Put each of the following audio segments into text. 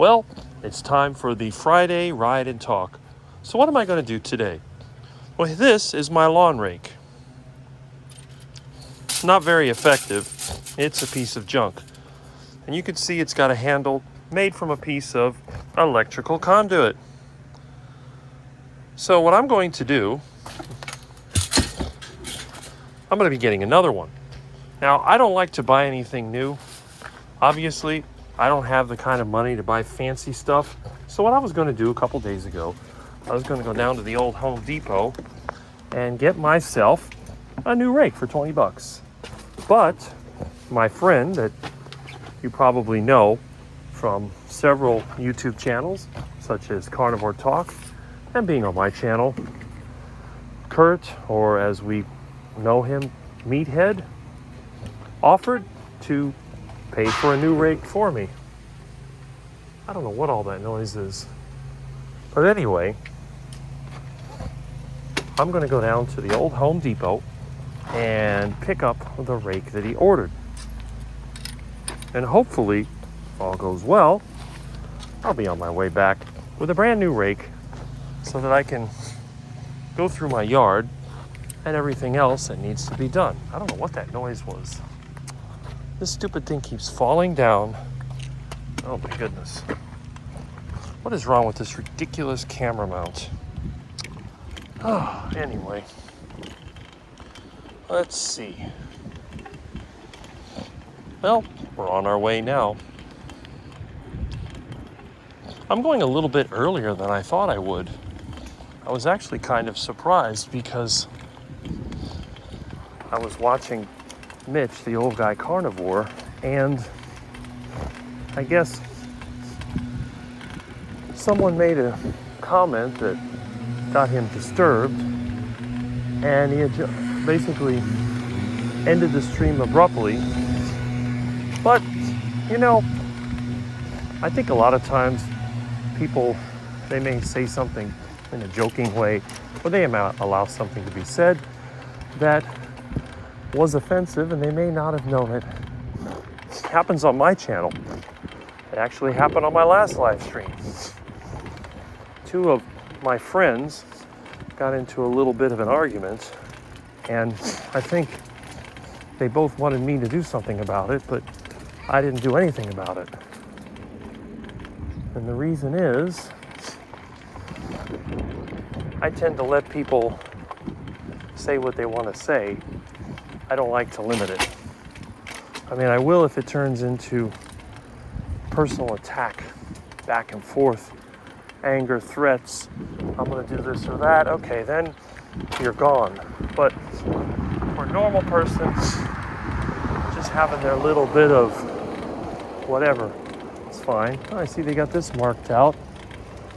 Well, it's time for the Friday Ride and Talk. So what am I going to do today? Well, this is my lawn rake. Not very effective. It's a piece of junk. And you can see it's got a handle made from a piece of electrical conduit. So what I'm going to do, I'm going to be getting another one. Now, I don't like to buy anything new. Obviously, I don't have the kind of money to buy fancy stuff. So what I was going to do a couple days ago, I was going to go down to the old Home Depot and get myself a new rake for 20 bucks. But my friend that you probably know from several YouTube channels, such as Carnivore Talk, and being on my channel, Kurt, or as we know him, Meathead, offered to pay for a new rake for me. I don't know what all that noise is. But anyway, I'm going to go down to the old Home Depot and pick up the rake that he ordered. And hopefully, if all goes well, I'll be on my way back with a brand new rake so that I can go through my yard and everything else that needs to be done. I don't know what that noise was. This stupid thing keeps falling down. Oh my goodness. What is wrong with this ridiculous camera mount? Oh, anyway. Let's see. Well, we're on our way now. I'm going a little bit earlier than I thought I would. I was actually kind of surprised because I was watching Mitch, the old guy carnivore, and I guess someone made a comment that got him disturbed, and he had basically ended the stream abruptly. But, you know, I think a lot of times people, they may say something in a joking way, or they may allow something to be said that was offensive, and they may not have known it. It happens on my channel. It actually happened on my last live stream. Two of my friends got into a little bit of an argument, and I think they both wanted me to do something about it, but I didn't do anything about it. And the reason is, I tend to let people say what they want to say. I don't like to limit it. I mean, I will if it turns into personal attack, back and forth, anger, threats. I'm going to do this or that. Okay, then you're gone. But for a normal person, just having their little bit of whatever, it's fine. Oh, I see they got this marked out.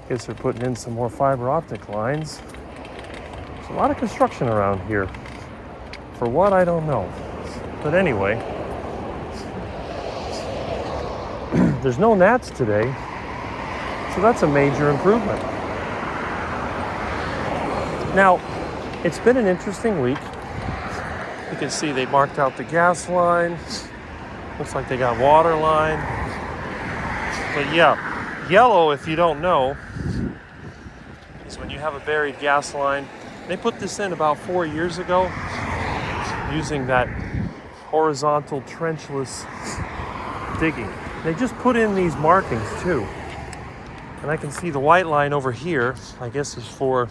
Guess they're putting in some more fiber optic lines. There's a lot of construction around here. For what, I don't know. But anyway, there's no gnats today, so that's a major improvement. Now, it's been an interesting week. You can see they marked out the gas line. Looks like they got water line. But yeah, yellow, if you don't know, is when you have a buried gas line. They put this in about 4 years ago, using that horizontal trenchless digging. They just put in these markings too. And I can see the white line over here, I guess is for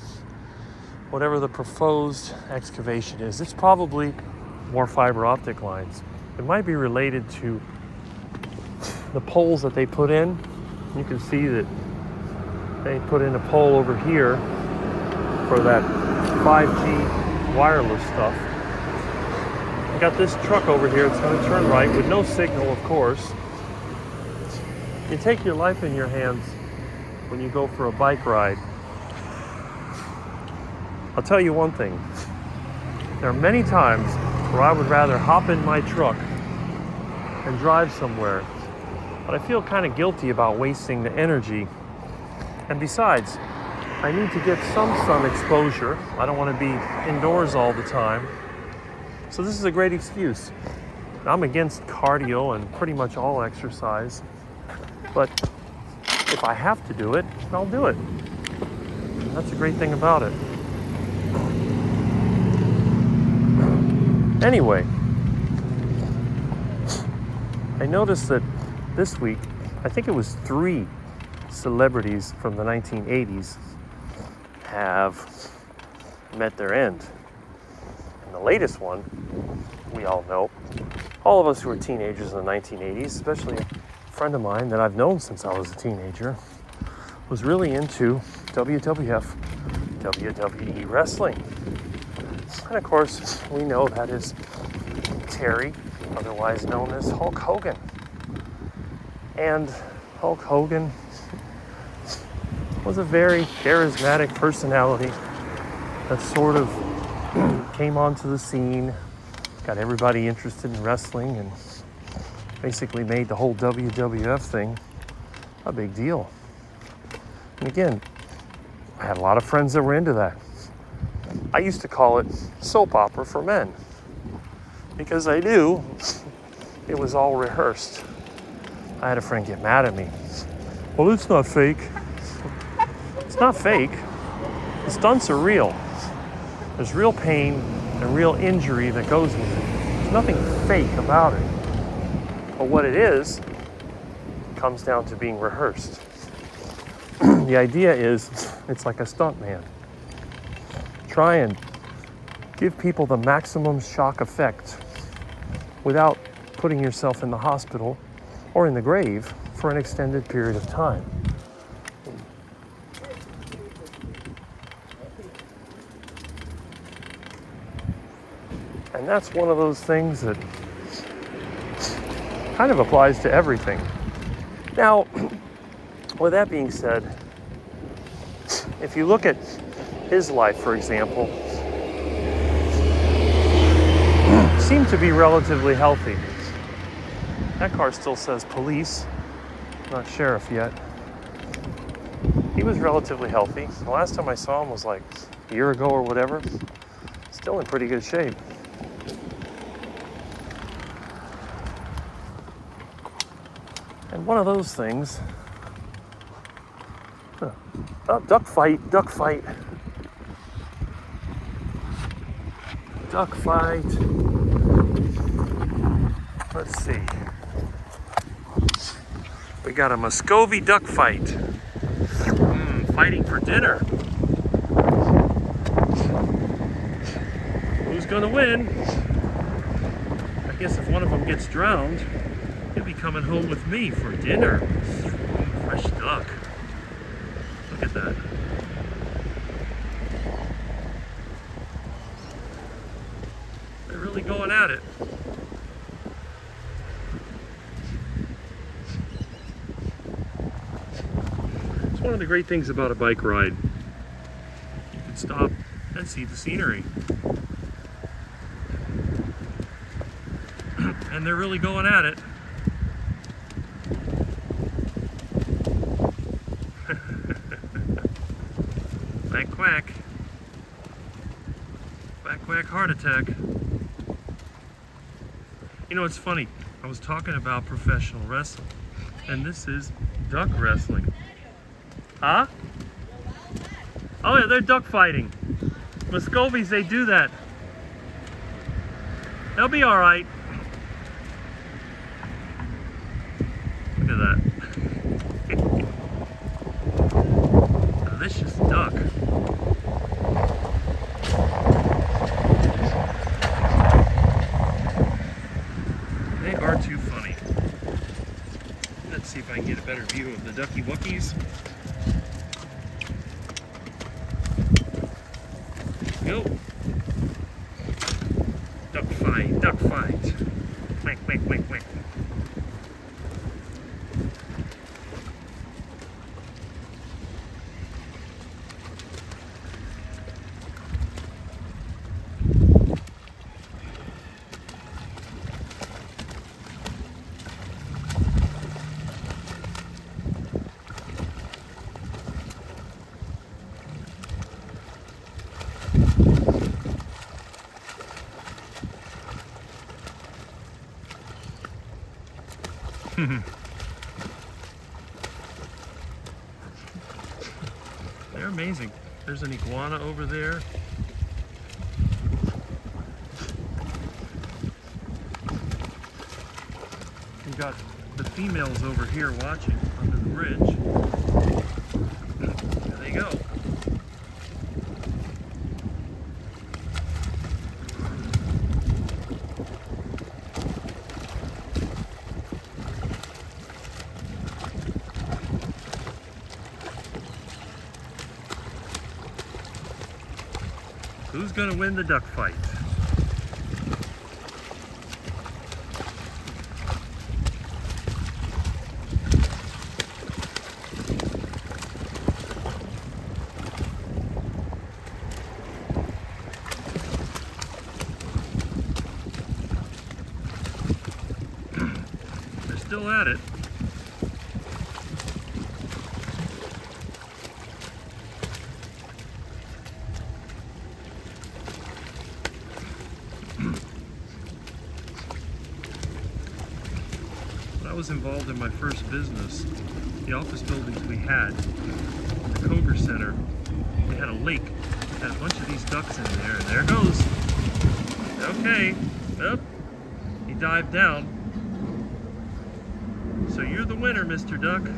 whatever the proposed excavation is. It's probably more fiber optic lines. It might be related to the poles that they put in. You can see that they put in a pole over here for that 5G wireless stuff. I got this truck over here. It's going to turn right with no signal, of course. You take your life in your hands when you go for a bike ride. I'll tell you one thing. There are many times where I would rather hop in my truck and drive somewhere, but I feel kind of guilty about wasting the energy. And besides, I need to get some sun exposure. I don't want to be indoors all the time. So this is a great excuse. I'm against cardio and pretty much all exercise, but if I have to do it, I'll do it. And that's a great thing about it. Anyway, I noticed that this week, I think it was 3 celebrities from the 1980s have met their end. And the latest one, we all know, all of us who were teenagers in the 1980s, especially a friend of mine that I've known since I was a teenager, was really into WWF, WWE wrestling. And of course, we know that is Terry, otherwise known as Hulk Hogan. And Hulk Hogan was a very charismatic personality that sort of came onto the scene, got everybody interested in wrestling, and basically made the whole WWF thing a big deal. And again, I had a lot of friends that were into that. I used to call it soap opera for men because I knew it was all rehearsed. I had a friend get mad at me. Well, it's not fake. It's not fake. The stunts are real. There's real pain and real injury that goes with it. There's nothing fake about it. But what it is comes down to being rehearsed. The idea is it's like a stunt man. Try and give people the maximum shock effect without putting yourself in the hospital or in the grave for an extended period of time. And that's one of those things that kind of applies to everything. Now, with that being said, if you look at his life, for example, seemed to be relatively healthy. That car still says police, not sheriff yet. He was relatively healthy. The last time I saw him was like a year ago or whatever. Still in pretty good shape. And one of those things, duck fight. Duck fight. Let's see. We got a Muscovy duck fight. Fighting for dinner. Who's gonna win? I guess if one of them gets drowned, he'll be coming home with me for dinner. Fresh duck. Look at that. They're really going at it. It's one of the great things about a bike ride. You can stop and see the scenery. And they're really going at it. Quack, quack. Quack, quack, heart attack. You know, it's funny. I was talking about professional wrestling, and this is duck wrestling. Huh? Oh yeah, they're duck fighting. Muscovies, they do that. They'll be all right. Look at that. Delicious duck. They are too funny. Let's see if I can get a better view of the ducky wuckies. Go. Duck fight, duck fight. Quack, quack, quack, quack. They're amazing. There's an iguana over there. We've got the females over here watching under the bridge. There they go. Who's gonna win the duck fight? They're still at it. When I was involved in my first business, the office buildings we had, the Koger Center, they had a lake. It had a bunch of these ducks in there, and there it goes. Okay, up. He dived down. So you're the winner, Mr. Duck.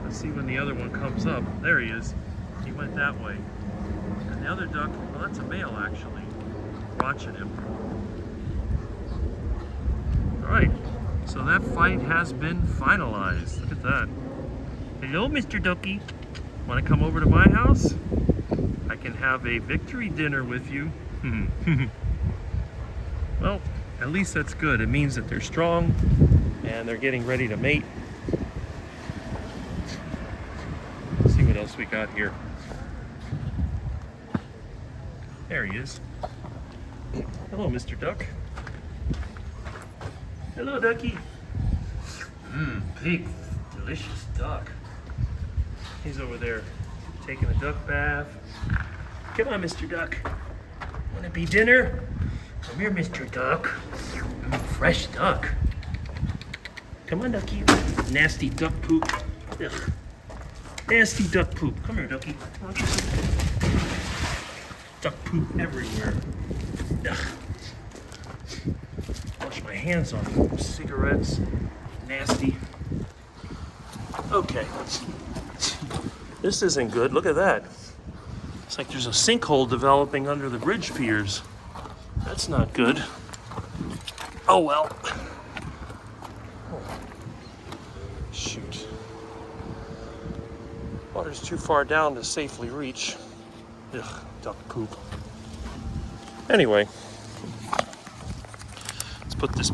Let's see when the other one comes up. There he is. He went that way. And the other duck, well, that's a male actually, watching him. All right. So that fight has been finalized. Look at that. Hello, Mr. Ducky. Want to come over to my house? I can have a victory dinner with you. Well, at least that's good. It means that they're strong and they're getting ready to mate. Let's see what else we got here. There he is. Hello, Mr. Duck. Hello, Ducky. Big, delicious duck. He's over there taking a duck bath. Come on, Mr. Duck. Wanna be dinner? Come here, Mr. Duck. Fresh duck. Come on, Ducky. Nasty duck poop. Ugh. Nasty duck poop. Come here, Ducky. Duck poop everywhere. Ugh. Wash my hands on cigarettes. Nasty. Okay. This isn't good. Look at that. It's like there's a sinkhole developing under the bridge piers. That's not good. Oh well. Oh. Shoot. Water's too far down to safely reach. Ugh, duck poop. Anyway, let's put this